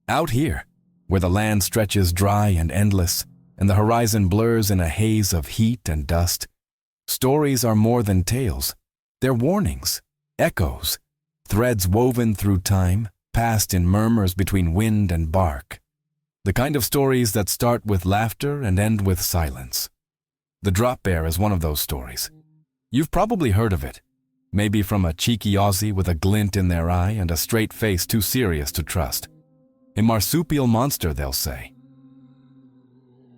Out here, where the land stretches dry and endless, and the horizon blurs in a haze of heat and dust, stories are more than tales. They're warnings, echoes, threads woven through time, passed in murmurs between wind and bark. The kind of stories that start with laughter and end with silence. The drop bear is one of those stories. You've probably heard of it, maybe from a cheeky Aussie with a glint in their eye and a straight face too serious to trust. A marsupial monster, they'll say.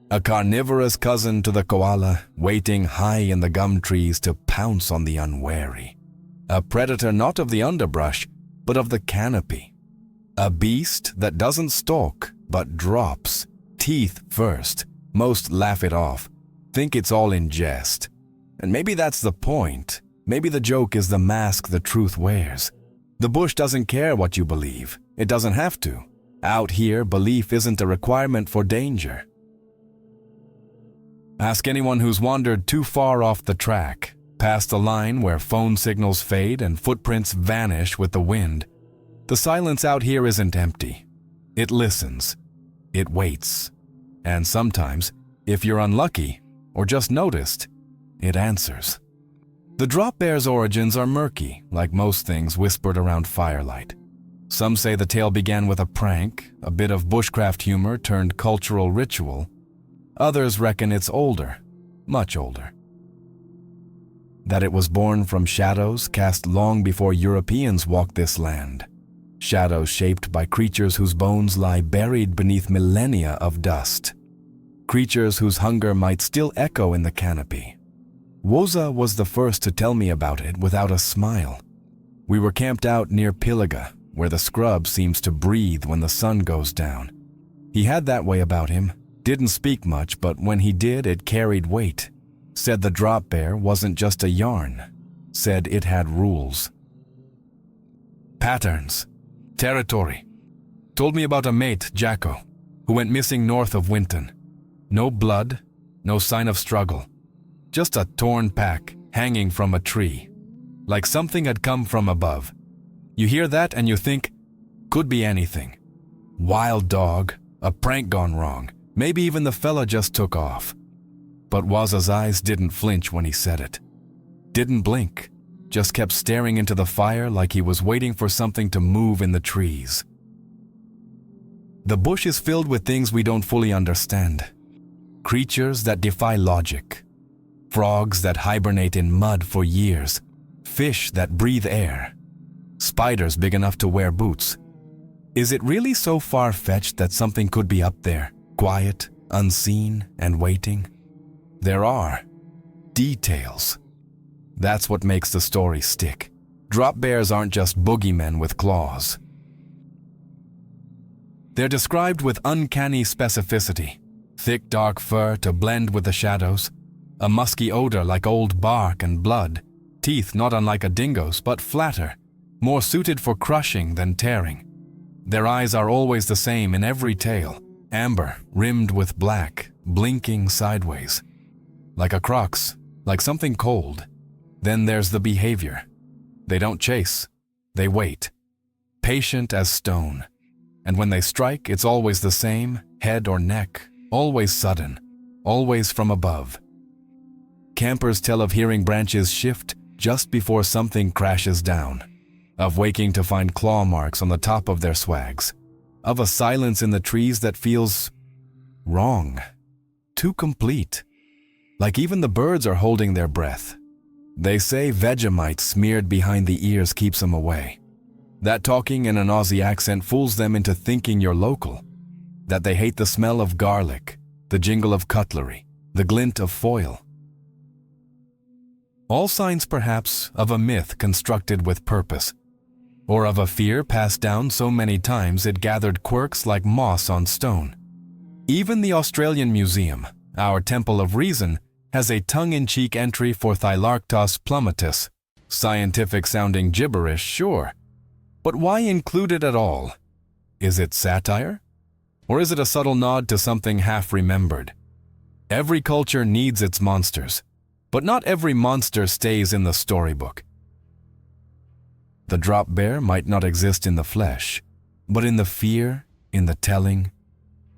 A carnivorous cousin to the koala, waiting high in the gum trees to pounce on the unwary. A predator not of the underbrush, but of the canopy. A beast that doesn't stalk, but drops, teeth first. Most laugh it off, think it's all in jest. And maybe that's the point. Maybe the joke is the mask the truth wears. The bush doesn't care what you believe. It doesn't have to. Out here, belief isn't a requirement for danger. Ask anyone who's wandered too far off the track, past the line where phone signals fade and footprints vanish with the wind. The silence out here isn't empty. It listens. It waits. And sometimes, if you're unlucky or just noticed, it answers. The drop bear's origins are murky, like most things whispered around firelight. Some say the tale began with a prank, a bit of bushcraft humor turned cultural ritual. Others reckon it's older, much older. That it was born from shadows cast long before Europeans walked this land. Shadows shaped by creatures whose bones lie buried beneath millennia of dust. Creatures whose hunger might still echo in the canopy. Woza was the first to tell me about it without a smile. We were camped out near Piliga, where the scrub seems to breathe when the sun goes down. He had that way about him. Didn't speak much, but when he did, it carried weight. Said the drop bear wasn't just a yarn. Said it had rules. Patterns. Territory. Told me about a mate, Jacko, who went missing north of Winton. No blood, no sign of struggle. Just a torn pack hanging from a tree. Like something had come from above. You hear that and you think, could be anything. Wild dog, a prank gone wrong. Maybe even the fella just took off. But Waza's eyes didn't flinch when he said it. Didn't blink, just kept staring into the fire like he was waiting for something to move in the trees. The bush is filled with things we don't fully understand. Creatures that defy logic. Frogs that hibernate in mud for years. Fish that breathe air. Spiders big enough to wear boots. Is it really so far-fetched that something could be up there? Quiet, unseen, and waiting? There are details. That's what makes the story stick. Drop bears aren't just boogeymen with claws. They're described with uncanny specificity. Thick dark fur to blend with the shadows. A musky odor like old bark and blood. Teeth not unlike a dingo's, but flatter. More suited for crushing than tearing. Their eyes are always the same in every tale. Amber, rimmed with black, blinking sideways. Like a croc's, like something cold. Then there's the behavior. They don't chase. They wait. Patient as stone. And when they strike, it's always the same, head or neck. Always sudden. Always from above. Campers tell of hearing branches shift just before something crashes down. Of waking to find claw marks on the top of their swags. Of a silence in the trees that feels wrong, too complete. Like even the birds are holding their breath. They say Vegemite smeared behind the ears keeps them away. That talking in an Aussie accent fools them into thinking you're local. That they hate the smell of garlic, the jingle of cutlery, the glint of foil. All signs perhaps of a myth constructed with purpose. Or of a fear passed down so many times it gathered quirks like moss on stone. Even the Australian Museum, our temple of reason, has a tongue-in-cheek entry for Thylarctos plumatus. Scientific-sounding gibberish, sure. But why include it at all? Is it satire? Or is it a subtle nod to something half-remembered? Every culture needs its monsters, but not every monster stays in the storybook. The drop bear might not exist in the flesh, but in the fear, in the telling,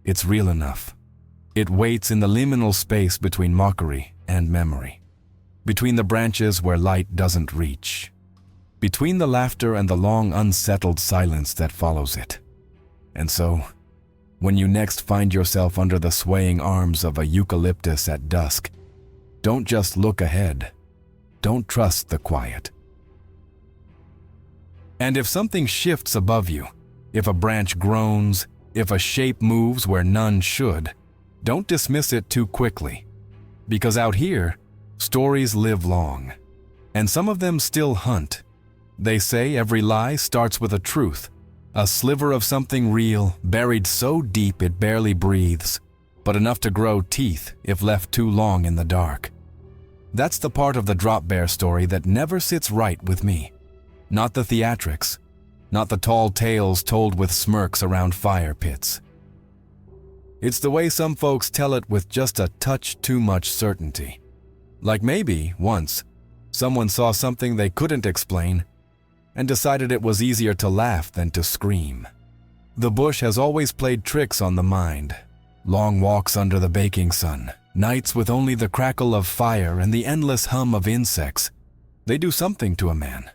it's real enough. It waits in the liminal space between mockery and memory, between the branches where light doesn't reach, between the laughter and the long unsettled silence that follows it. And so, when you next find yourself under the swaying arms of a eucalyptus at dusk, don't just look ahead. Don't trust the quiet. And if something shifts above you, if a branch groans, if a shape moves where none should, don't dismiss it too quickly. Because out here, stories live long, and some of them still hunt. They say every lie starts with a truth, a sliver of something real, buried so deep it barely breathes, but enough to grow teeth if left too long in the dark. That's the part of the drop bear story that never sits right with me. Not the theatrics, not the tall tales told with smirks around fire pits. It's the way some folks tell it with just a touch too much certainty. Like maybe, once, someone saw something they couldn't explain and decided it was easier to laugh than to scream. The bush has always played tricks on the mind. Long walks under the baking sun, nights with only the crackle of fire and the endless hum of insects. They do something to a man.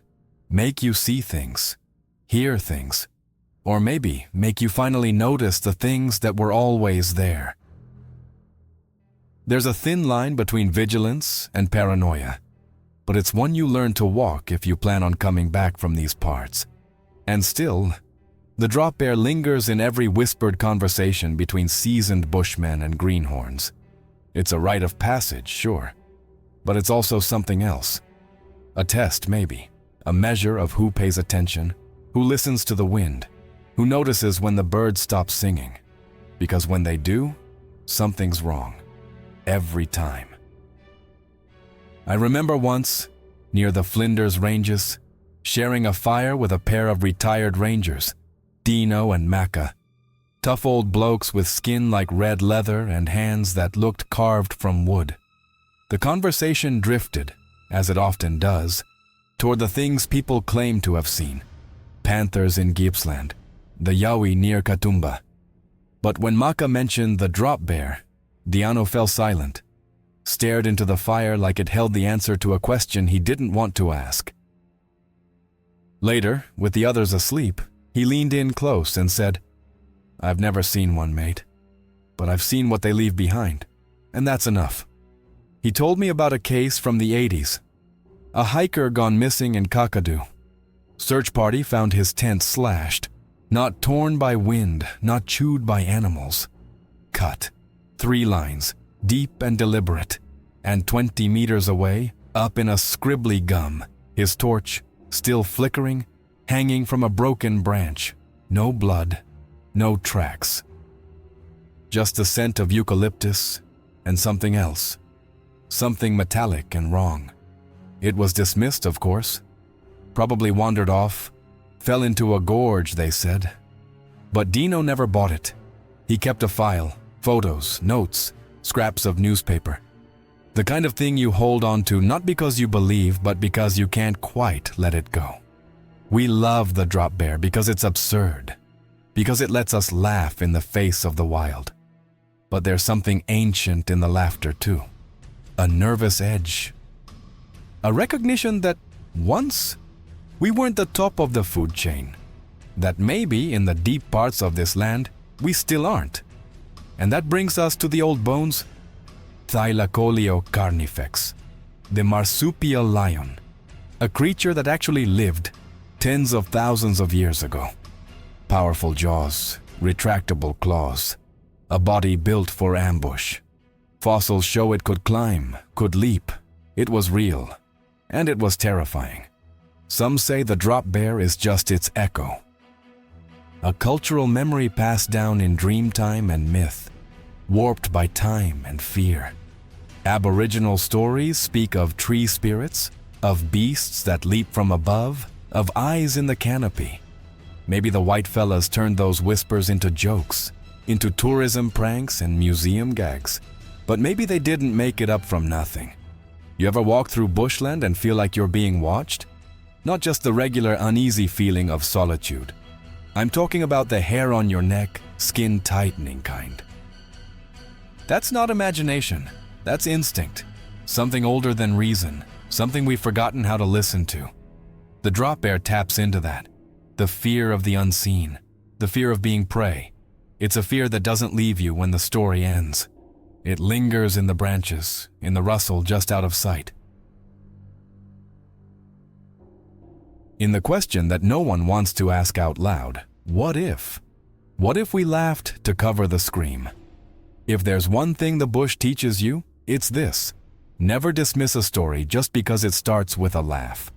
Make you see things, hear things, or maybe make you finally notice the things that were always there. There's a thin line between vigilance and paranoia, but it's one you learn to walk if you plan on coming back from these parts. And still, the drop bear lingers in every whispered conversation between seasoned bushmen and greenhorns. It's a rite of passage, sure, but it's also something else. A test, maybe. A measure of who pays attention, who listens to the wind, who notices when the birds stop singing. Because when they do, something's wrong. Every time. I remember once, near the Flinders Ranges, sharing a fire with a pair of retired rangers, Dino and Macca, tough old blokes with skin like red leather and hands that looked carved from wood. The conversation drifted, as it often does, toward the things people claim to have seen. Panthers in Gippsland, the Yowie near Katoomba. But when Macca mentioned the drop bear, Diano fell silent, stared into the fire like it held the answer to a question he didn't want to ask. Later, with the others asleep, he leaned in close and said, "I've never seen one, mate, but I've seen what they leave behind, and that's enough." He told me about a case from the 80s. A hiker gone missing in Kakadu. Search party found his tent slashed, not torn by wind, not chewed by animals. Cut. 3 lines, deep and deliberate, and 20 meters away, up in a scribbly gum, his torch, still flickering, hanging from a broken branch. No blood, no tracks. Just the scent of eucalyptus and something else. Something metallic and wrong. It was dismissed, of course. Probably wandered off, fell into a gorge, they said. But Dino never bought it. He kept a file, photos, notes, scraps of newspaper. The kind of thing you hold on to not because you believe, but because you can't quite let it go. We love the drop bear because it's absurd, because it lets us laugh in the face of the wild. But there's something ancient in the laughter too. A nervous edge. A recognition that once we weren't the top of the food chain. That maybe in the deep parts of this land, we still aren't. And that brings us to the old bones, Thylacoleo carnifex, the marsupial lion, a creature that actually lived tens of thousands of years ago. Powerful jaws, retractable claws, a body built for ambush. Fossils show it could climb, could leap. It was real, and it was terrifying. Some say the drop bear is just its echo. A cultural memory passed down in dreamtime and myth, warped by time and fear. Aboriginal stories speak of tree spirits, of beasts that leap from above, of eyes in the canopy. Maybe the white fellas turned those whispers into jokes, into tourism pranks and museum gags. But maybe they didn't make it up from nothing. You ever walk through bushland and feel like you're being watched? Not just the regular uneasy feeling of solitude. I'm talking about the hair on your neck, skin-tightening kind. That's not imagination, that's instinct. Something older than reason, something we've forgotten how to listen to. The drop bear taps into that. The fear of the unseen, the fear of being prey. It's a fear that doesn't leave you when the story ends. It lingers in the branches, in the rustle just out of sight. In the question that no one wants to ask out loud, what if? What if we laughed to cover the scream? If there's one thing the bush teaches you, it's this. Never dismiss a story just because it starts with a laugh.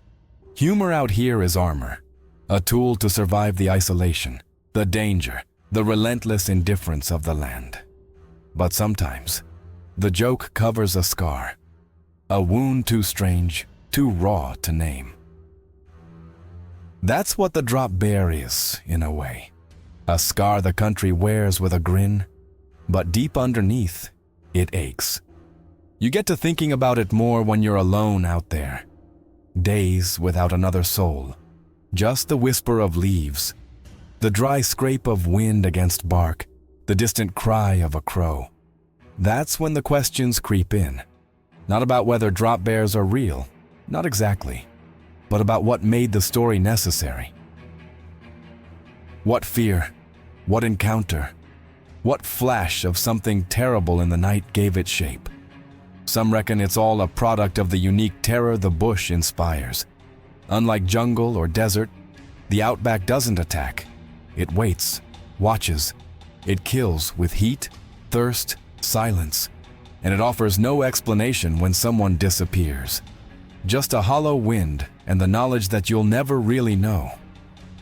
Humor out here is armor, a tool to survive the isolation, the danger, the relentless indifference of the land. But sometimes, the joke covers a scar, a wound too strange, too raw to name. That's what the drop bear is, in a way. A scar the country wears with a grin, but deep underneath, it aches. You get to thinking about it more when you're alone out there. Days without another soul, just the whisper of leaves, the dry scrape of wind against bark, the distant cry of a crow. That's when the questions creep in. Not about whether drop bears are real, not exactly, but about what made the story necessary. What fear, what encounter, what flash of something terrible in the night gave it shape? Some reckon it's all a product of the unique terror the bush inspires. Unlike jungle or desert, the outback doesn't attack. It waits, watches. It kills with heat, thirst, silence, and it offers no explanation when someone disappears. Just a hollow wind and the knowledge that you'll never really know.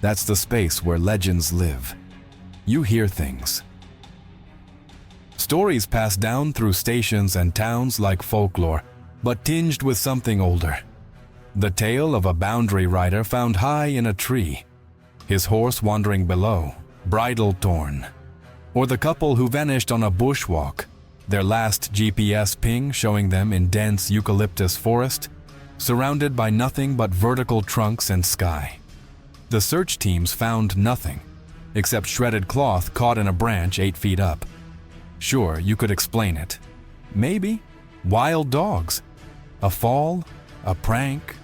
That's the space where legends live. You hear things. Stories pass down through stations and towns like folklore, but tinged with something older. The tale of a boundary rider found high in a tree, his horse wandering below, bridle torn. Or the couple who vanished on a bushwalk, their last GPS ping showing them in dense eucalyptus forest, surrounded by nothing but vertical trunks and sky. The search teams found nothing, except shredded cloth caught in a branch 8 feet up. Sure, you could explain it. Maybe wild dogs, a fall, a prank.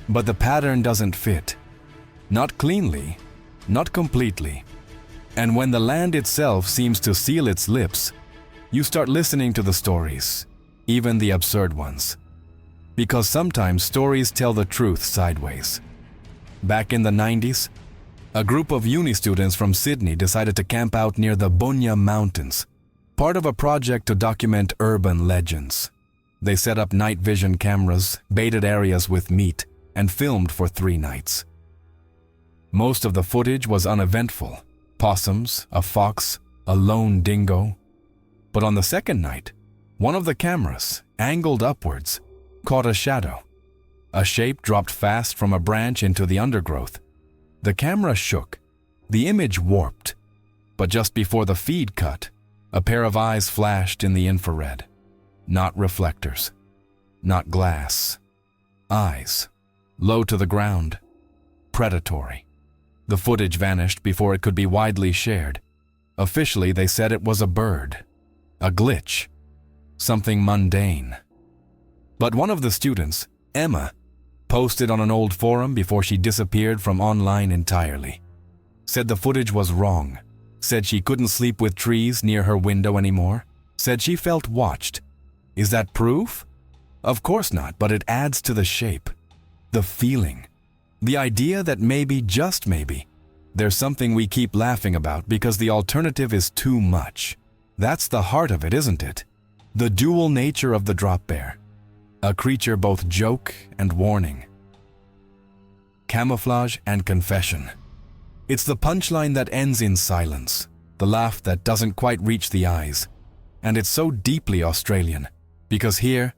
But the pattern doesn't fit. Not cleanly, not completely. And when the land itself seems to seal its lips, you start listening to the stories, even the absurd ones. Because sometimes stories tell the truth sideways. Back in the 90s, a group of uni students from Sydney decided to camp out near the Bunya Mountains, part of a project to document urban legends. They set up night vision cameras, baited areas with meat, and filmed for 3 nights. Most of the footage was uneventful: possums, a fox, a lone dingo. But on the second night, one of the cameras, angled upwards, caught a shadow. A shape dropped fast from a branch into the undergrowth. The camera shook, the image warped, but just before the feed cut, a pair of eyes flashed in the infrared. Not reflectors, not glass. Eyes, low to the ground, predatory. The footage vanished before it could be widely shared. Officially, they said it was a bird, a glitch, something mundane. But one of the students, Emma, posted on an old forum before she disappeared from online entirely. Said the footage was wrong. Said she couldn't sleep with trees near her window anymore. Said she felt watched. Is that proof? Of course not, but it adds to the shape. The feeling. The idea that maybe, just maybe, there's something we keep laughing about because the alternative is too much. That's the heart of it, isn't it? The dual nature of the drop bear. A creature both joke and warning. Camouflage and confession. It's the punchline that ends in silence, the laugh that doesn't quite reach the eyes. And it's so deeply Australian, because here,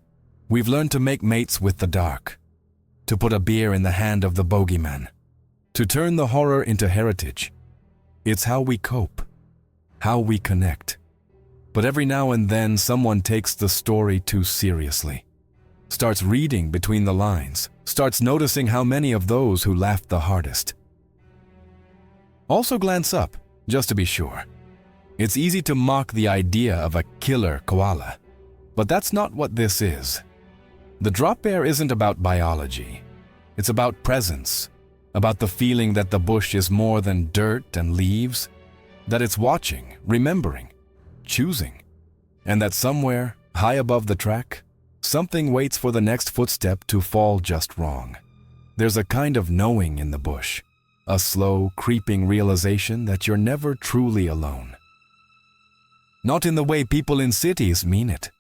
we've learned to make mates with the dark, to put a beer in the hand of the bogeyman, to turn the horror into heritage. It's how we cope, how we connect. But every now and then someone takes the story too seriously. Starts reading between the lines, starts noticing how many of those who laughed the hardest. Also glance up, just to be sure. It's easy to mock the idea of a killer koala, but that's not what this is. The drop bear isn't about biology. It's about presence, about the feeling that the bush is more than dirt and leaves, that it's watching, remembering, choosing, and that somewhere, high above the track, something waits for the next footstep to fall just wrong. There's a kind of knowing in the bush, a slow, creeping realization that you're never truly alone. Not in the way people in cities mean it.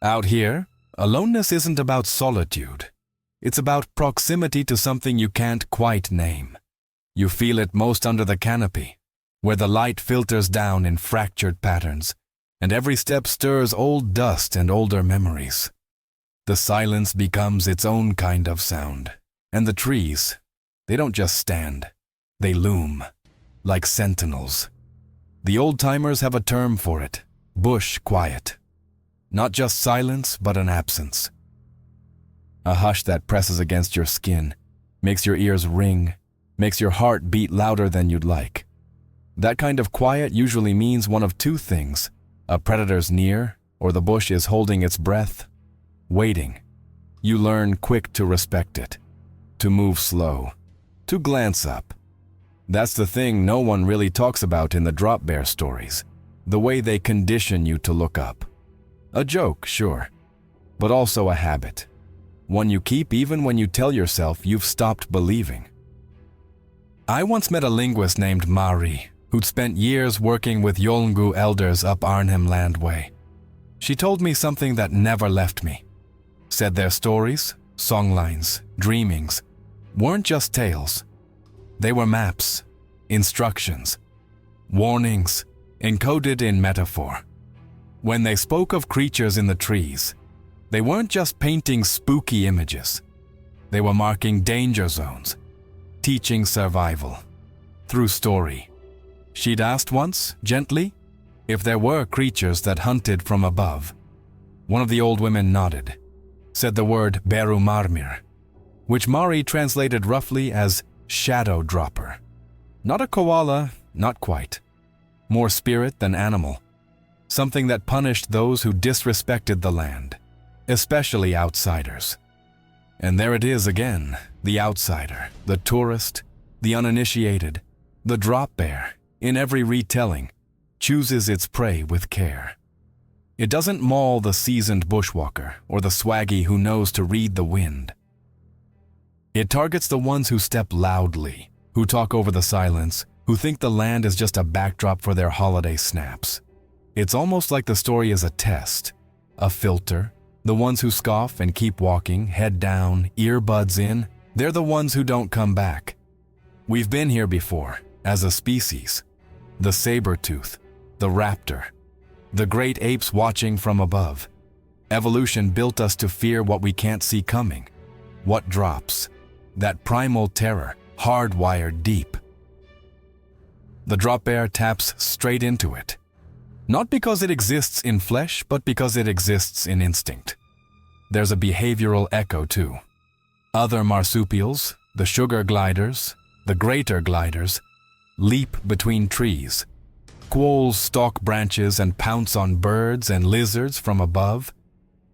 Out here, aloneness isn't about solitude. It's about proximity to something you can't quite name. You feel it most under the canopy, where the light filters down in fractured patterns, and every step stirs old dust and older memories. The silence becomes its own kind of sound, and the trees, they don't just stand, they loom, like sentinels. The old-timers have a term for it, bush quiet. Not just silence, but an absence. A hush that presses against your skin, makes your ears ring, makes your heart beat louder than you'd like. That kind of quiet usually means one of two things: a predator's near, or the bush is holding its breath, waiting. You learn quick to respect it, to move slow, to glance up. That's the thing no one really talks about in the drop bear stories, the way they condition you to look up. A joke, sure, but also a habit, one you keep even when you tell yourself you've stopped believing. I once met a linguist named Mari, who'd spent years working with Yolngu elders up Arnhem Land Way. She told me something that never left me. Said their stories, songlines, dreamings, weren't just tales. They were maps, instructions, warnings, encoded in metaphor. When they spoke of creatures in the trees, they weren't just painting spooky images. They were marking danger zones, teaching survival, through story. She'd asked once, gently, if there were creatures that hunted from above. One of the old women nodded, said the word Beru Marmir, which Mari translated roughly as shadow dropper. Not a koala, not quite. More spirit than animal. Something that punished those who disrespected the land, especially outsiders. And there it is again, the outsider, the tourist, the uninitiated, the drop bear, in every retelling, chooses its prey with care. It doesn't maul the seasoned bushwalker or the swaggy who knows to read the wind. It targets the ones who step loudly, who talk over the silence, who think the land is just a backdrop for their holiday snaps. It's almost like the story is a test, a filter. The ones who scoff and keep walking, head down, earbuds in, they're the ones who don't come back. We've been here before, as a species. The saber-tooth, the raptor, the great apes watching from above. Evolution built us to fear what we can't see coming. What drops? That primal terror, hardwired deep. The drop bear taps straight into it. Not because it exists in flesh, but because it exists in instinct. There's a behavioral echo too. Other marsupials, the sugar gliders, the greater gliders, leap between trees. Quolls stalk branches and pounce on birds and lizards from above.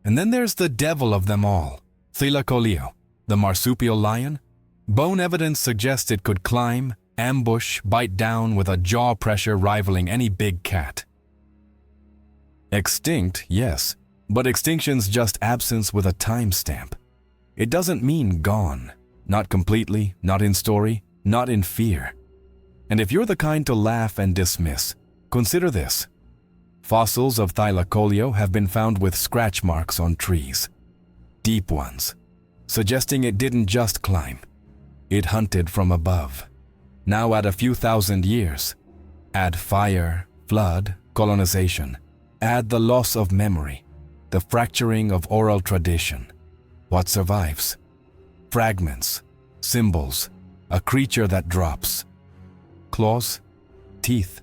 And then there's the devil of them all, Thylacoleo, the marsupial lion. Bone evidence suggests it could climb, ambush, bite down with a jaw pressure rivaling any big cat. Extinct, yes, but extinction's just absence with a timestamp. It doesn't mean gone, not completely, not in story, not in fear. And if you're the kind to laugh and dismiss, consider this. Fossils of Thylacoleo have been found with scratch marks on trees. Deep ones, suggesting it didn't just climb. It hunted from above. Now add a few thousand years. Add fire, flood, colonization. Add the loss of memory, the fracturing of oral tradition. What survives? Fragments, symbols, a creature that drops. Claws, teeth,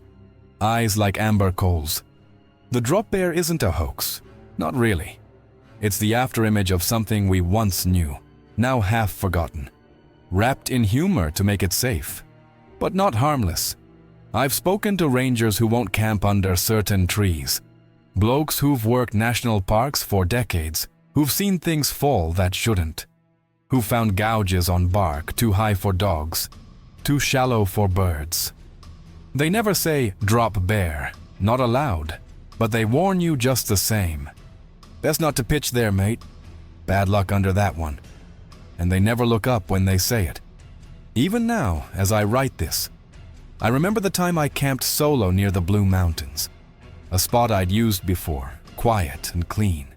eyes like amber coals. The drop bear isn't a hoax, not really. It's the afterimage of something we once knew, now half forgotten. Wrapped in humor to make it safe, but not harmless. I've spoken to rangers who won't camp under certain trees, blokes who've worked national parks for decades, who've seen things fall that shouldn't, who've found gouges on bark too high for dogs, too shallow for birds. They never say, "Drop bear," not allowed, but they warn you just the same. Best not to pitch there, mate. Bad luck under that one. And they never look up when they say it. Even now, as I write this, I remember the time I camped solo near the Blue Mountains, a spot I'd used before, quiet and clean.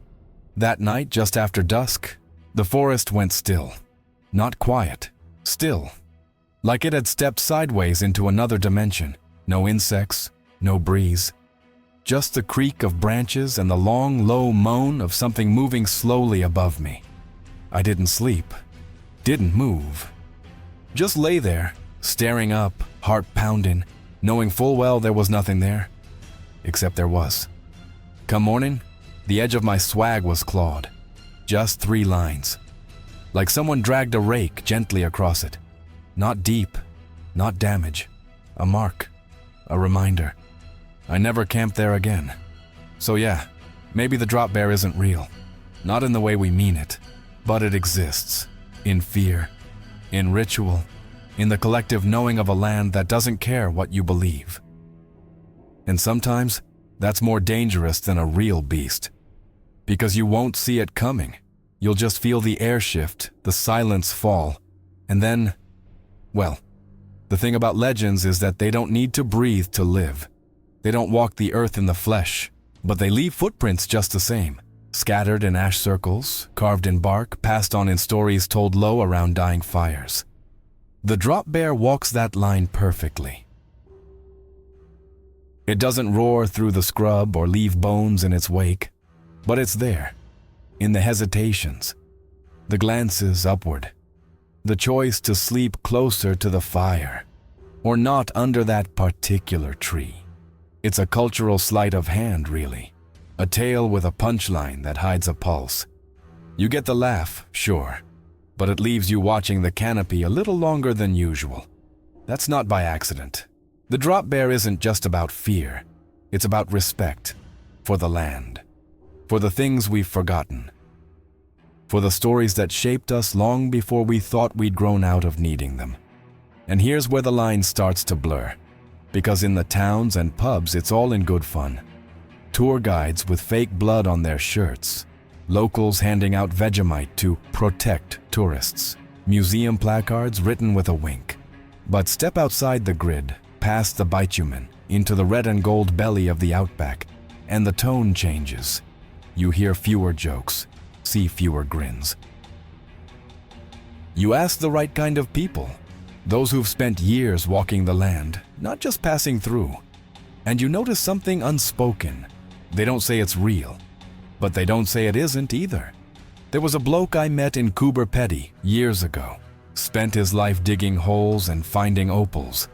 That night, just after dusk, the forest went still. Not quiet, still. Like it had stepped sideways into another dimension. No insects, no breeze. Just the creak of branches and the long, low moan of something moving slowly above me. I didn't sleep, didn't move. Just lay there, staring up, heart pounding, knowing full well there was nothing there. Except there was. Come morning, the edge of my swag was clawed. Just 3 lines. Like someone dragged a rake gently across it. Not deep, not damage. A mark. A reminder. I never camped there again. So yeah, maybe the drop bear isn't real. Not in the way we mean it. But it exists. In fear. In ritual. In the collective knowing of a land that doesn't care what you believe. And sometimes, that's more dangerous than a real beast. Because you won't see it coming. You'll just feel the air shift, the silence fall. And then, well, the thing about legends is that they don't need to breathe to live. They don't walk the earth in the flesh, but they leave footprints just the same, scattered in ash circles, carved in bark, passed on in stories told low around dying fires. The drop bear walks that line perfectly. It doesn't roar through the scrub or leave bones in its wake, but it's there, in the hesitations, the glances upward, the choice to sleep closer to the fire, or not under that particular tree. It's a cultural sleight of hand, really. A tale with a punchline that hides a pulse. You get the laugh, sure, but it leaves you watching the canopy a little longer than usual. That's not by accident. The drop bear isn't just about fear. It's about respect for the land, for the things we've forgotten, for the stories that shaped us long before we thought we'd grown out of needing them. And here's where the line starts to blur, because in the towns and pubs it's all in good fun. Tour guides with fake blood on their shirts, locals handing out Vegemite to protect tourists, museum placards written with a wink. But step outside the grid, past the bitumen, into the red and gold belly of the Outback, and the tone changes. You hear fewer jokes, see fewer grins. You ask the right kind of people, those who've spent years walking the land, not just passing through. And you notice something unspoken. They don't say it's real, but they don't say it isn't either. There was a bloke I met in Coober Pedy years ago. Spent his life digging holes and finding opals.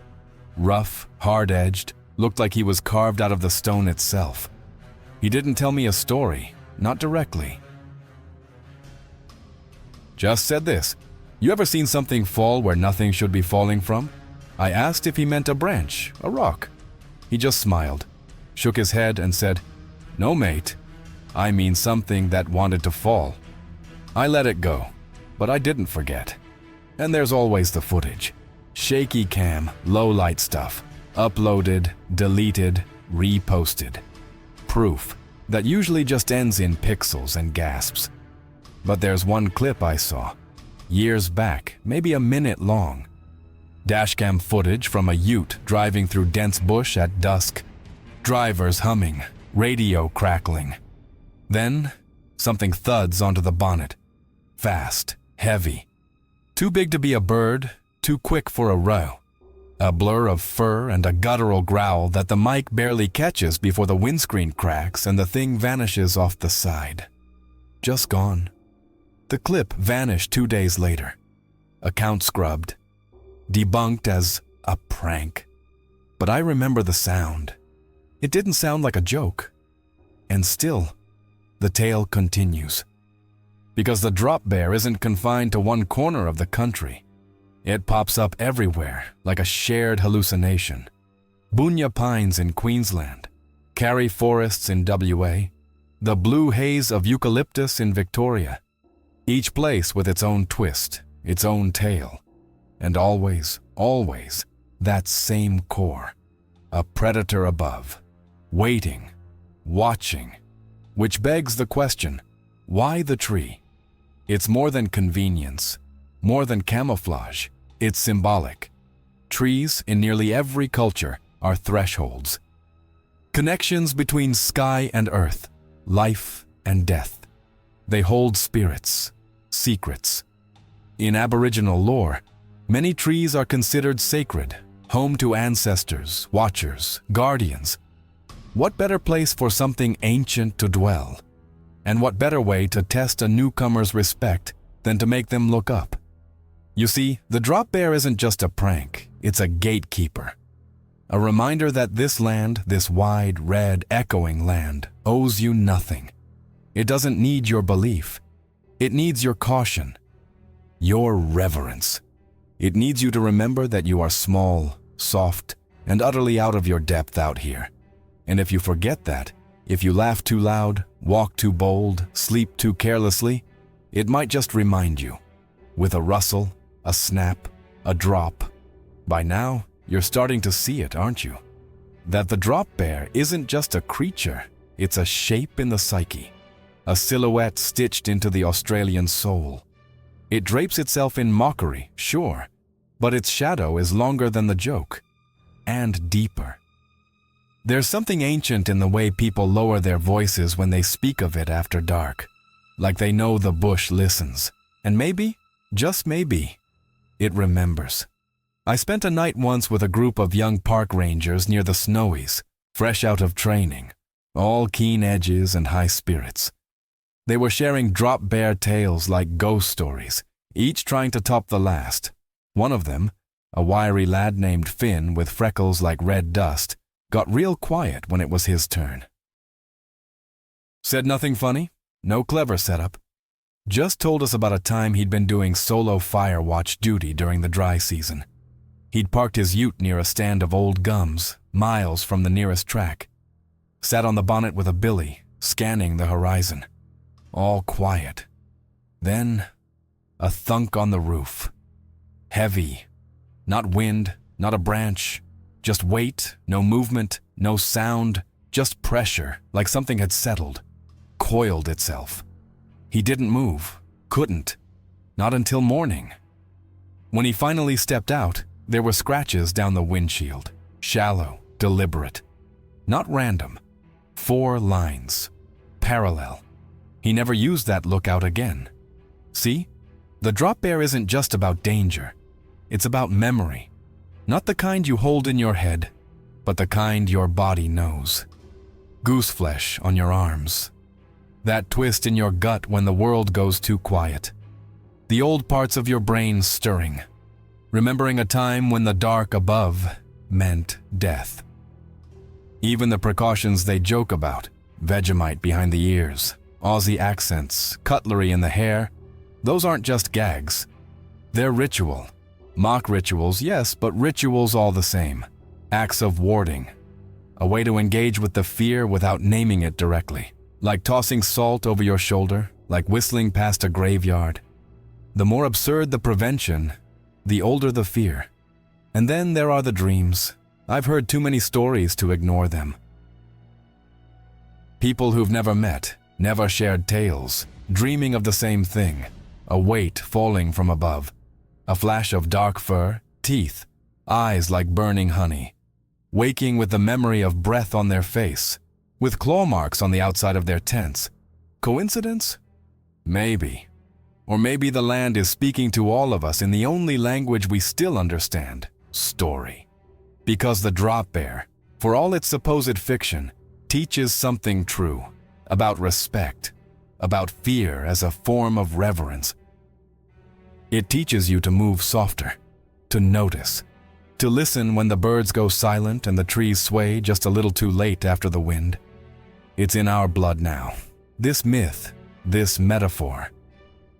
Rough, hard-edged, looked like he was carved out of the stone itself. He didn't tell me a story, not directly. Just said this, "You ever seen something fall where nothing should be falling from?" I asked if he meant a branch, a rock. He just smiled, shook his head and said, "No, mate. I mean something that wanted to fall." I let it go, but I didn't forget. And there's always the footage. Shaky cam, low light stuff. Uploaded, deleted, reposted. Proof that usually just ends in pixels and gasps. But there's one clip I saw, years back, maybe a minute long. Dashcam footage from a ute driving through dense bush at dusk. Drivers humming, radio crackling. Then, something thuds onto the bonnet. Fast, heavy. Too big to be a bird, too quick for a row. A blur of fur and a guttural growl that the mic barely catches before the windscreen cracks and the thing vanishes off the side. Just gone. The clip vanished 2 days later. Account scrubbed. Debunked as a prank. But I remember the sound. It didn't sound like a joke. And still, the tale continues. Because the drop bear isn't confined to one corner of the country. It pops up everywhere, like a shared hallucination. Bunya pines in Queensland, Karri forests in WA, the blue haze of eucalyptus in Victoria. Each place with its own twist, its own tale, and always, always, that same core. A predator above, waiting, watching, which begs the question, why the tree? It's more than convenience, more than camouflage, it's symbolic. Trees, in nearly every culture, are thresholds. Connections between sky and earth, life and death. They hold spirits, secrets. In Aboriginal lore, many trees are considered sacred, home to ancestors, watchers, guardians. What better place for something ancient to dwell? And what better way to test a newcomer's respect than to make them look up? You see, the drop bear isn't just a prank, it's a gatekeeper. A reminder that this land, this wide, red, echoing land, owes you nothing. It doesn't need your belief. It needs your caution, your reverence. It needs you to remember that you are small, soft, and utterly out of your depth out here. And if you forget that, if you laugh too loud, walk too bold, sleep too carelessly, it might just remind you, with a rustle, a snap, a drop. By now, you're starting to see it, aren't you? That the drop bear isn't just a creature, it's a shape in the psyche, a silhouette stitched into the Australian soul. It drapes itself in mockery, sure, but its shadow is longer than the joke, and deeper. There's something ancient in the way people lower their voices when they speak of it after dark, like they know the bush listens, and maybe, just maybe, it remembers. I spent a night once with a group of young park rangers near the Snowies, fresh out of training, all keen edges and high spirits. They were sharing drop bear tales like ghost stories, each trying to top the last. One of them, a wiry lad named Finn with freckles like red dust, got real quiet when it was his turn. Said nothing funny, no clever setup. Just told us about a time he'd been doing solo fire watch duty during the dry season. He'd parked his ute near a stand of old gums, miles from the nearest track. Sat on the bonnet with a billy, scanning the horizon. All quiet. Then, a thunk on the roof. Heavy. Not wind, not a branch. Just weight, no movement, no sound, just pressure, like something had settled, coiled itself. He didn't move, couldn't, not until morning. When he finally stepped out, there were scratches down the windshield, shallow, deliberate. Not random. 4 lines, parallel. He never used that lookout again. See? The drop bear isn't just about danger. It's about memory. Not the kind you hold in your head, but the kind your body knows. Goose flesh on your arms. That twist in your gut when the world goes too quiet. The old parts of your brain stirring. Remembering a time when the dark above meant death. Even the precautions they joke about, Vegemite behind the ears, Aussie accents, cutlery in the hair, those aren't just gags. They're ritual. Mock rituals, yes, but rituals all the same. Acts of warding. A way to engage with the fear without naming it directly. Like tossing salt over your shoulder, like whistling past a graveyard. The more absurd the prevention, the older the fear. And then there are the dreams. I've heard too many stories to ignore them. People who've never met, never shared tales, dreaming of the same thing. A weight falling from above. A flash of dark fur, teeth, eyes like burning honey. Waking with the memory of breath on their face, with claw marks on the outside of their tents. Coincidence? Maybe. Or maybe the land is speaking to all of us in the only language we still understand, story. Because the drop bear, for all its supposed fiction, teaches something true, about respect, about fear as a form of reverence. It teaches you to move softer, to notice, to listen when the birds go silent and the trees sway just a little too late after the wind. It's in our blood now. This myth, this metaphor,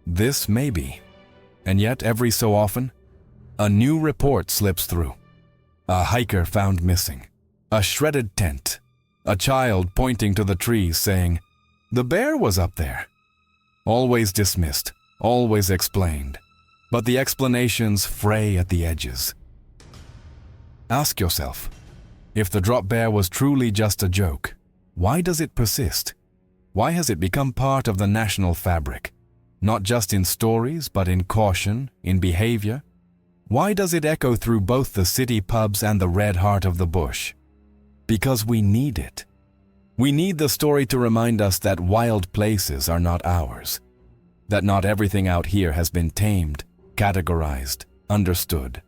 this maybe. And yet every so often, a new report slips through. A hiker found missing. A shredded tent. A child pointing to the trees saying, "The bear was up there." Always dismissed, always explained, but the explanations fray at the edges. Ask yourself, if the drop bear was truly just a joke, why does it persist? Why has it become part of the national fabric? Not just in stories, but in caution, in behavior? Why does it echo through both the city pubs and the red heart of the bush? Because we need it. We need the story to remind us that wild places are not ours, that not everything out here has been tamed, categorized, understood.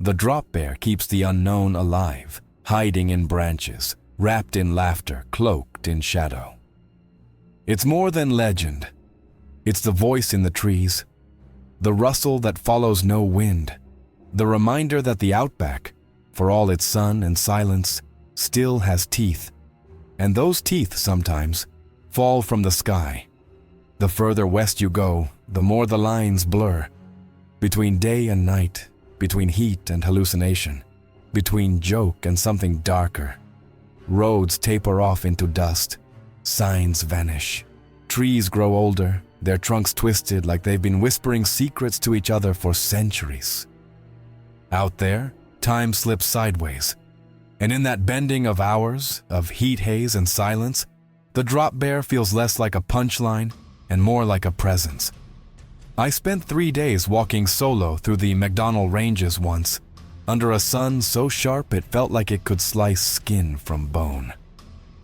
The drop bear keeps the unknown alive, hiding in branches, wrapped in laughter, cloaked in shadow. It's more than legend. It's the voice in the trees, the rustle that follows no wind, the reminder that the Outback, for all its sun and silence, still has teeth. And those teeth, sometimes, fall from the sky. The further west you go, the more the lines blur. Between day and night, between heat and hallucination, between joke and something darker. Roads taper off into dust, signs vanish. Trees grow older, their trunks twisted like they've been whispering secrets to each other for centuries. Out there, time slips sideways. And in that bending of hours, of heat haze and silence, the drop bear feels less like a punchline and more like a presence. I spent 3 days walking solo through the McDonnell Ranges once, under a sun so sharp it felt like it could slice skin from bone.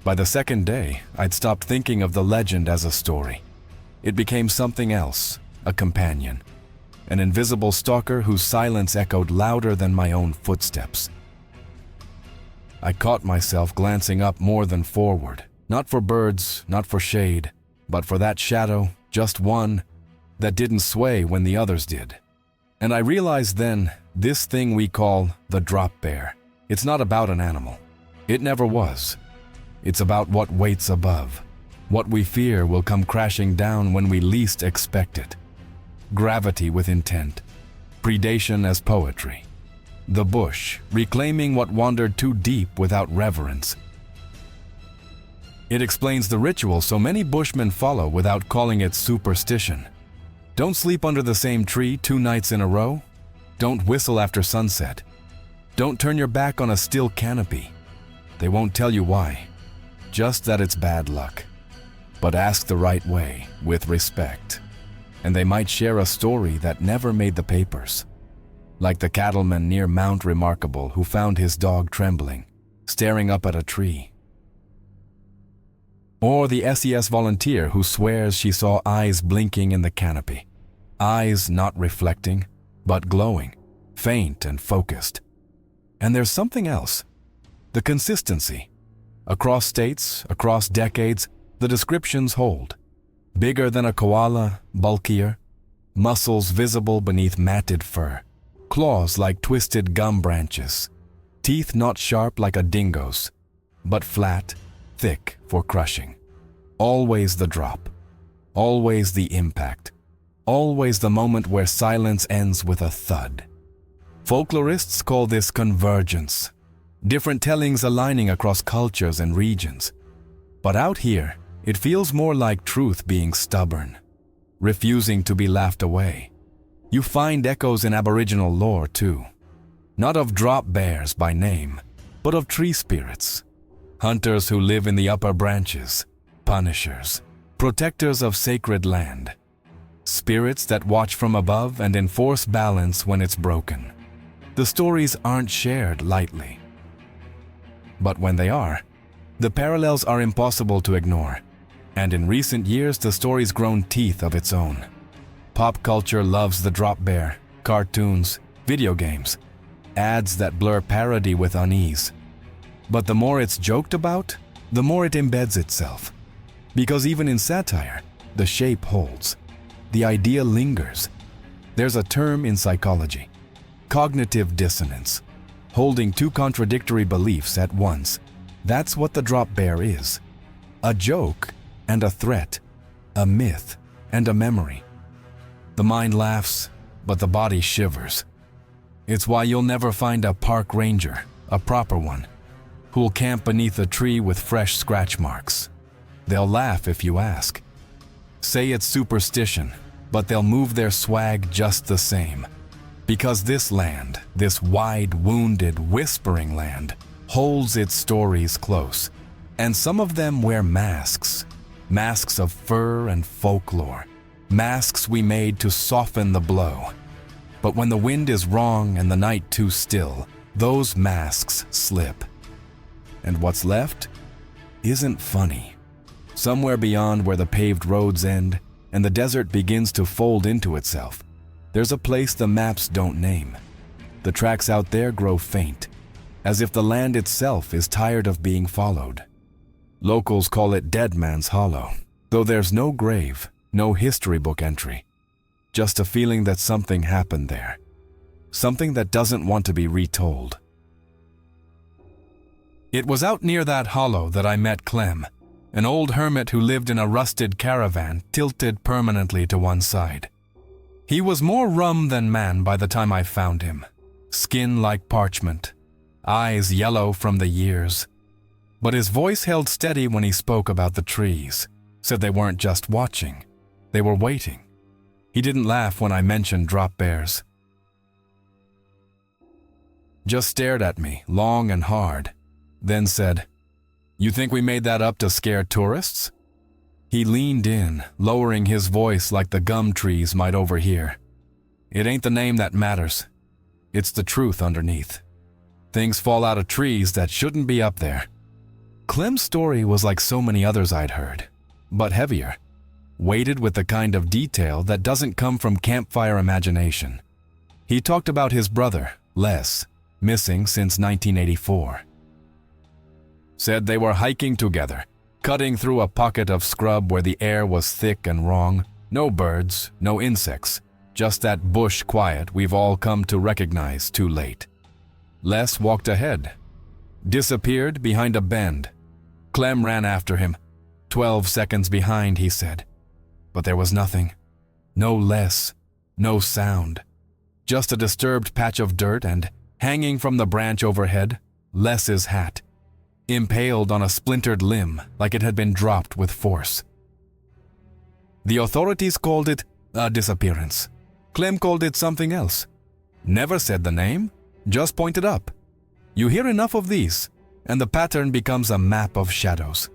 By the second day, I'd stopped thinking of the legend as a story. It became something else, a companion, an invisible stalker whose silence echoed louder than my own footsteps. I caught myself glancing up more than forward, not for birds, not for shade, but for that shadow, just one, that didn't sway when the others did. And I realized then, this thing we call the drop bear, it's not about an animal. It never was. It's about what waits above, what we fear will come crashing down when we least expect it. Gravity with intent, predation as poetry. The bush, reclaiming what wandered too deep without reverence. It explains the ritual so many bushmen follow without calling it superstition. Don't sleep under the same tree 2 nights in a row. Don't whistle after sunset. Don't turn your back on a still canopy. They won't tell you why, just that it's bad luck. But ask the right way, with respect, and they might share a story that never made the papers. Like the cattleman near Mount Remarkable who found his dog trembling, staring up at a tree. Or the SES volunteer who swears she saw eyes blinking in the canopy. Eyes not reflecting, but glowing, faint and focused. And there's something else. The consistency. Across states, across decades, the descriptions hold. Bigger than a koala, bulkier. Muscles visible beneath matted fur. Claws like twisted gum branches. Teeth not sharp like a dingo's, but flat, thick for crushing. Always the drop. Always the impact. Always the moment where silence ends with a thud. Folklorists call this convergence. Different tellings aligning across cultures and regions. But out here, it feels more like truth being stubborn, refusing to be laughed away. You find echoes in Aboriginal lore too. Not of drop bears by name, but of tree spirits. Hunters who live in the upper branches, punishers, protectors of sacred land. Spirits that watch from above and enforce balance when it's broken. The stories aren't shared lightly. But when they are, the parallels are impossible to ignore. And in recent years, the story's grown teeth of its own. Pop culture loves the drop bear, cartoons, video games, ads that blur parody with unease. But the more it's joked about, the more it embeds itself. Because even in satire, the shape holds. The idea lingers. There's a term in psychology, cognitive dissonance, holding 2 contradictory beliefs at once. That's what the drop bear is. A joke and a threat, a myth and a memory. The mind laughs, but the body shivers. It's why you'll never find a park ranger, a proper one, who'll camp beneath a tree with fresh scratch marks. They'll laugh if you ask. Say it's superstition, but they'll move their swag just the same. Because this land, this wide, wounded, whispering land, holds its stories close. And some of them wear masks. Masks of fur and folklore. Masks we made to soften the blow. But when the wind is wrong and the night too still, those masks slip. And what's left isn't funny. Somewhere beyond where the paved roads end and the desert begins to fold into itself, there's a place the maps don't name. The tracks out there grow faint, as if the land itself is tired of being followed. Locals call it Dead Man's Hollow, though there's no grave, no history book entry. Just a feeling that something happened there. Something that doesn't want to be retold. It was out near that hollow that I met Clem, an old hermit who lived in a rusted caravan tilted permanently to one side. He was more rum than man by the time I found him. Skin like parchment, eyes yellow from the years. But his voice held steady when he spoke about the trees, said they weren't just watching, they were waiting. He didn't laugh when I mentioned drop bears. Just stared at me, long and hard, then said, "You think we made that up to scare tourists?" He leaned in, lowering his voice like the gum trees might overhear. "It ain't the name that matters. It's the truth underneath. Things fall out of trees that shouldn't be up there." Clem's story was like so many others I'd heard, but heavier, weighted with the kind of detail that doesn't come from campfire imagination. He talked about his brother, Les, missing since 1984. Said they were hiking together, cutting through a pocket of scrub where the air was thick and wrong. No birds, no insects, just that bush quiet we've all come to recognize too late. Les walked ahead, disappeared behind a bend. Clem ran after him. 12 seconds behind, he said. But there was nothing. No Les, no sound. Just a disturbed patch of dirt and, hanging from the branch overhead, Les's hat, impaled on a splintered limb like it had been dropped with force. The authorities called it a disappearance. Clem called it something else. Never said the name, just pointed up. You hear enough of these, and the pattern becomes a map of shadows.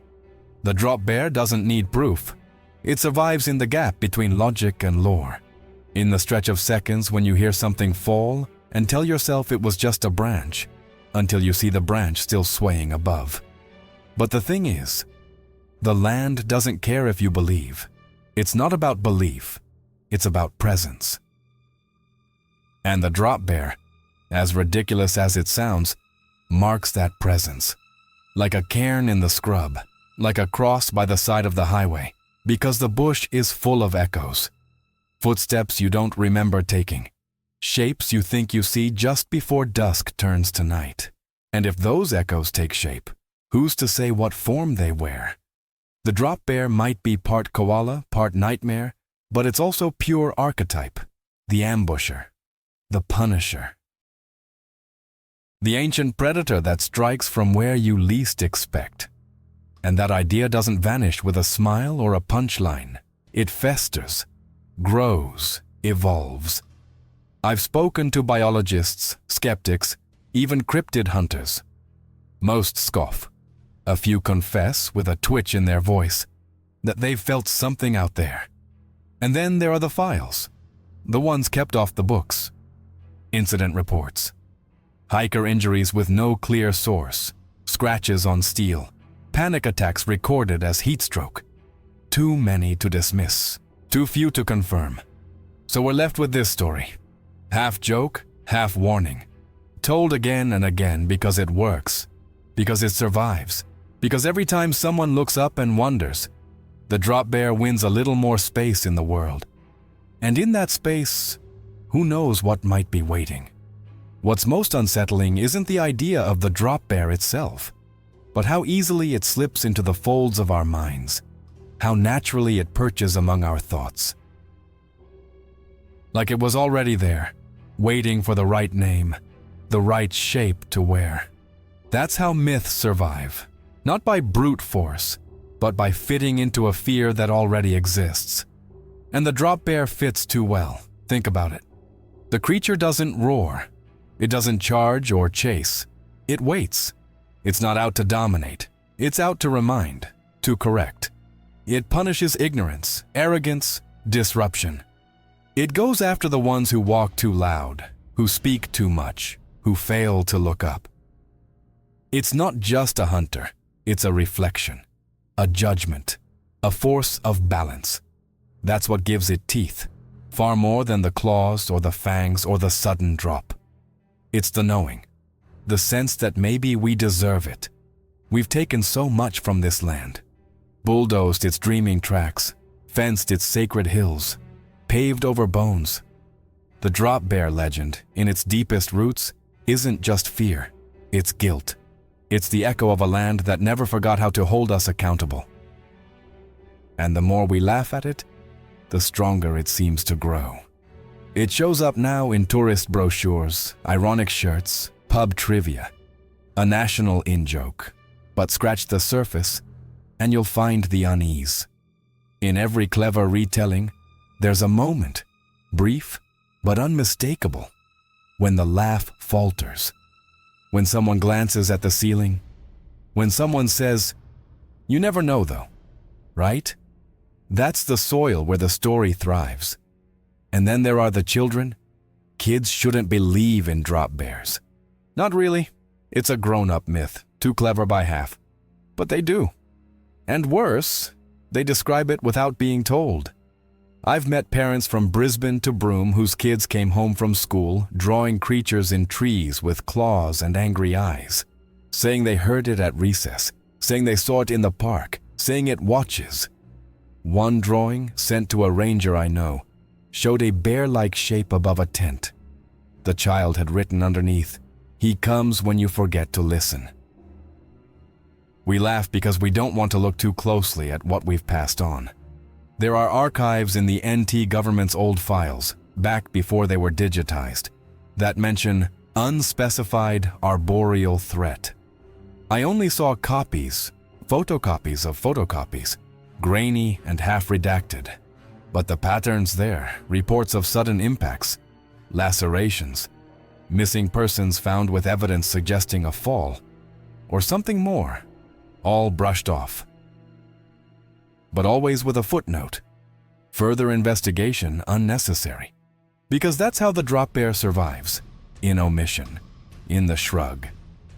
The drop bear doesn't need proof. It survives in the gap between logic and lore. In the stretch of seconds when you hear something fall and tell yourself it was just a branch, until you see the branch still swaying above. But the thing is, the land doesn't care if you believe. It's not about belief, it's about presence. And the drop bear, as ridiculous as it sounds, marks that presence. Like a cairn in the scrub, like a cross by the side of the highway, because the bush is full of echoes. Footsteps you don't remember taking. Shapes you think you see just before dusk turns to night. And if those echoes take shape, who's to say what form they wear? The drop bear might be part koala, part nightmare, but it's also pure archetype, the ambusher, the punisher. The ancient predator that strikes from where you least expect. And that idea doesn't vanish with a smile or a punchline. It festers, grows, evolves. I've spoken to biologists, skeptics, even cryptid hunters. Most scoff. A few confess, with a twitch in their voice, that they've felt something out there. And then there are the files, the ones kept off the books. Incident reports. Hiker injuries with no clear source. Scratches on steel. Panic attacks recorded as heat stroke. Too many to dismiss. Too few to confirm. So we're left with this story. Half joke, half warning. Told again and again because it works. Because it survives. Because every time someone looks up and wonders, the drop bear wins a little more space in the world. And in that space, who knows what might be waiting. What's most unsettling isn't the idea of the drop bear itself, but how easily it slips into the folds of our minds, how naturally it perches among our thoughts. Like it was already there, waiting for the right name, the right shape to wear. That's how myths survive, not by brute force, but by fitting into a fear that already exists. And the drop bear fits too well. Think about it. The creature doesn't roar. It doesn't charge or chase. It waits. It's not out to dominate. It's out to remind, to correct. It punishes ignorance, arrogance, disruption. It goes after the ones who walk too loud, who speak too much, who fail to look up. It's not just a hunter. It's a reflection, a judgment, a force of balance. That's what gives it teeth, far more than the claws or the fangs or the sudden drop. It's the knowing, the sense that maybe we deserve it. We've taken so much from this land, bulldozed its dreaming tracks, fenced its sacred hills, paved over bones. The drop bear legend, in its deepest roots, isn't just fear, it's guilt. It's the echo of a land that never forgot how to hold us accountable. And the more we laugh at it, the stronger it seems to grow. It shows up now in tourist brochures, ironic shirts, pub trivia, a national in-joke. But scratch the surface, and you'll find the unease. In every clever retelling, there's a moment, brief but unmistakable, when the laugh falters, when someone glances at the ceiling, when someone says, "You never know though," right? That's the soil where the story thrives. And then there are the children. Kids shouldn't believe in drop bears. Not really. It's a grown-up myth, too clever by half. But they do. And worse, they describe it without being told. I've met parents from Brisbane to Broome whose kids came home from school drawing creatures in trees with claws and angry eyes, saying they heard it at recess, saying they saw it in the park, saying it watches. One drawing, sent to a ranger I know, showed a bear-like shape above a tent. The child had written underneath, "He comes when you forget to listen." We laugh because we don't want to look too closely at what we've passed on. There are archives in the NT government's old files, back before they were digitized, that mention unspecified arboreal threat. I only saw copies, photocopies of photocopies, grainy and half-redacted. But the pattern's there, reports of sudden impacts, lacerations, missing persons found with evidence suggesting a fall, or something more, all brushed off. But always with a footnote, further investigation unnecessary. Because that's how the drop bear survives, in omission, in the shrug,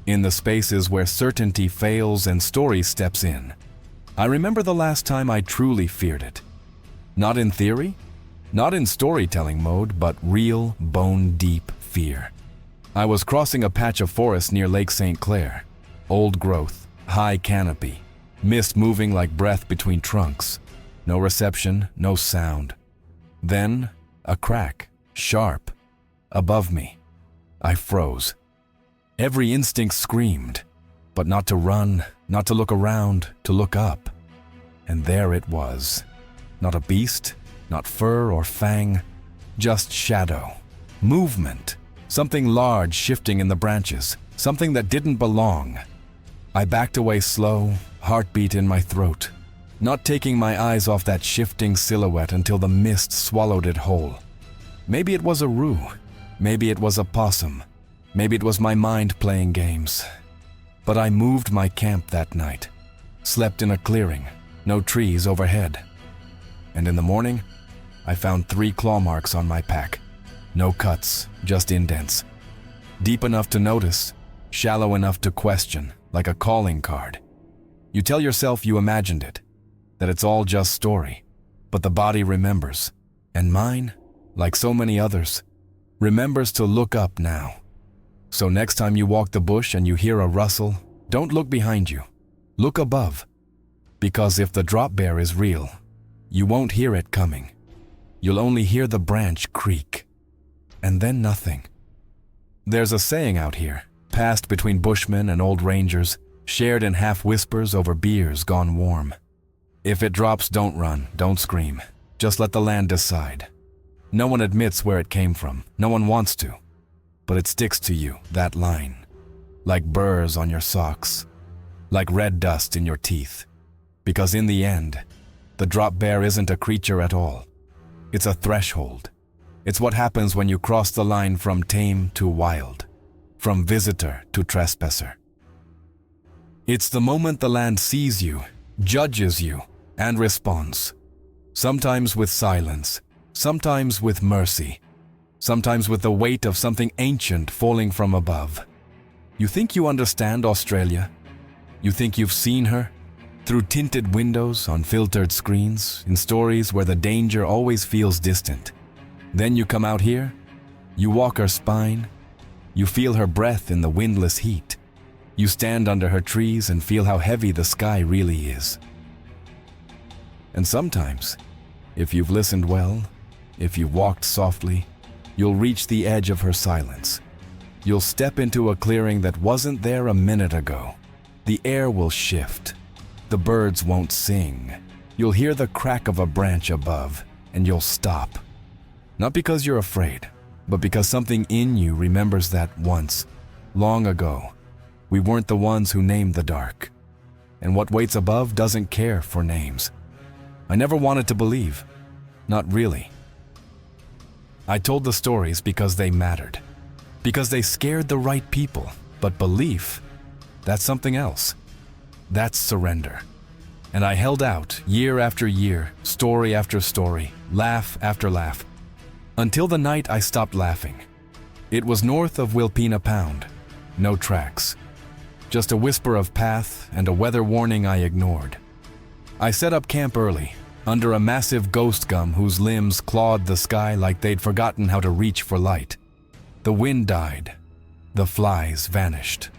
in the spaces where certainty fails and story steps in. I remember the last time I truly feared it. Not in theory, not in storytelling mode, but real, bone-deep fear. I was crossing a patch of forest near Lake St. Clair. Old growth, high canopy, mist moving like breath between trunks. No reception, no sound. Then, a crack, sharp, above me. I froze. Every instinct screamed, but not to run, not to look around, to look up. And there it was. Not a beast, not fur or fang, just shadow, movement, something large shifting in the branches, something that didn't belong. I backed away slow, heartbeat in my throat, not taking my eyes off that shifting silhouette until the mist swallowed it whole. Maybe it was a roo, maybe it was a possum, maybe it was my mind playing games. But I moved my camp that night, slept in a clearing, no trees overhead. And in the morning, I found 3 claw marks on my pack. No cuts, just indents. Deep enough to notice, shallow enough to question, like a calling card. You tell yourself you imagined it, that it's all just story, but the body remembers. And mine, like so many others, remembers to look up now. So next time you walk the bush and you hear a rustle, don't look behind you. Look above. Because if the drop bear is real, you won't hear it coming. You'll only hear the branch creak. And then nothing. There's a saying out here, passed between bushmen and old rangers, shared in half-whispers over beers gone warm. If it drops, don't run, don't scream. Just let the land decide. No one admits where it came from. No one wants to. But it sticks to you, that line. like burrs on your socks, like red dust in your teeth. Because in the end, the drop bear isn't a creature at all. It's a threshold. It's what happens when you cross the line from tame to wild, from visitor to trespasser. It's the moment the land sees you, judges you, and responds. Sometimes with silence, sometimes with mercy, sometimes with the weight of something ancient falling from above. You think you understand Australia? You think you've seen her? Through tinted windows, on filtered screens, in stories where the danger always feels distant. Then you come out here, you walk her spine, you feel her breath in the windless heat. You stand under her trees and feel how heavy the sky really is. And sometimes, if you've listened well, if you've walked softly, you'll reach the edge of her silence. You'll step into a clearing that wasn't there a minute ago. The air will shift. The birds won't sing. You'll hear the crack of a branch above, and you'll stop. Not because you're afraid, but because something in you remembers that once, long ago, we weren't the ones who named the dark. And what waits above doesn't care for names. I never wanted to believe. Not really. I told the stories because they mattered. Because they scared the right people. But belief, that's something else. That's surrender. And I held out year after year, story after story, laugh after laugh, until the night I stopped laughing. It was north of Wilpena Pound. No tracks. Just a whisper of path and a weather warning I ignored. I set up camp early, under a massive ghost gum whose limbs clawed the sky like they'd forgotten how to reach for light. The wind died. The flies vanished.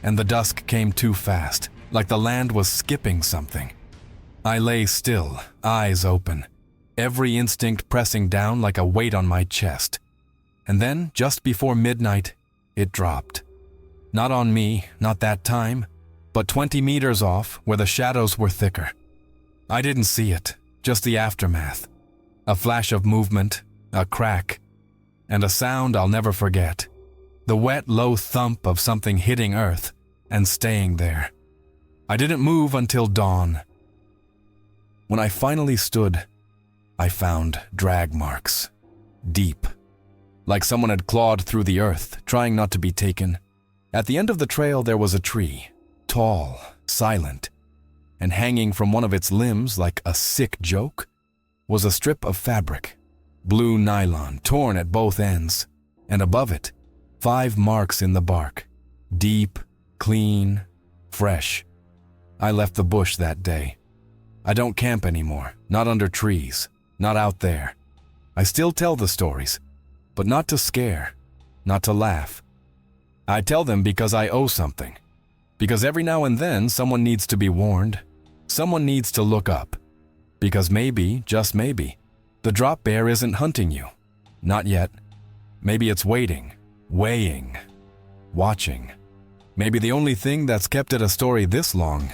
And the dusk came too fast, like the land was skipping something. I lay still, eyes open, every instinct pressing down like a weight on my chest. And then, just before midnight, it dropped. Not on me, not that time, but 20 meters off where the shadows were thicker. I didn't see it, just the aftermath. A flash of movement, a crack, and a sound I'll never forget. The wet, low thump of something hitting earth and staying there. I didn't move until dawn. When I finally stood, I found drag marks. Deep. Like someone had clawed through the earth, trying not to be taken. At the end of the trail there was a tree, tall, silent, and hanging from one of its limbs like a sick joke was a strip of fabric, blue nylon torn at both ends, and above it, 5 marks in the bark, deep, clean, fresh. I left the bush that day. I don't camp anymore, not under trees, not out there. I still tell the stories, but not to scare, not to laugh. I tell them because I owe something. Because every now and then someone needs to be warned. Someone needs to look up. Because maybe, just maybe, the drop bear isn't hunting you. Not yet. Maybe it's waiting, weighing, watching. Maybe the only thing that's kept it a story this long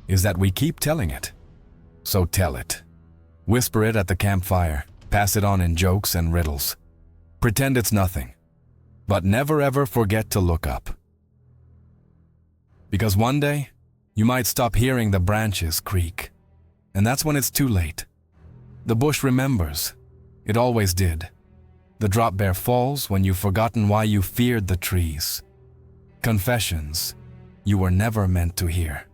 is that we keep telling it. So tell it. Whisper it at the campfire. Pass it on in jokes and riddles. Pretend it's nothing. But never ever forget to look up. Because one day, you might stop hearing the branches creak. And that's when it's too late. The bush remembers. It always did. The drop bear falls when you've forgotten why you feared the trees. Confessions you were never meant to hear.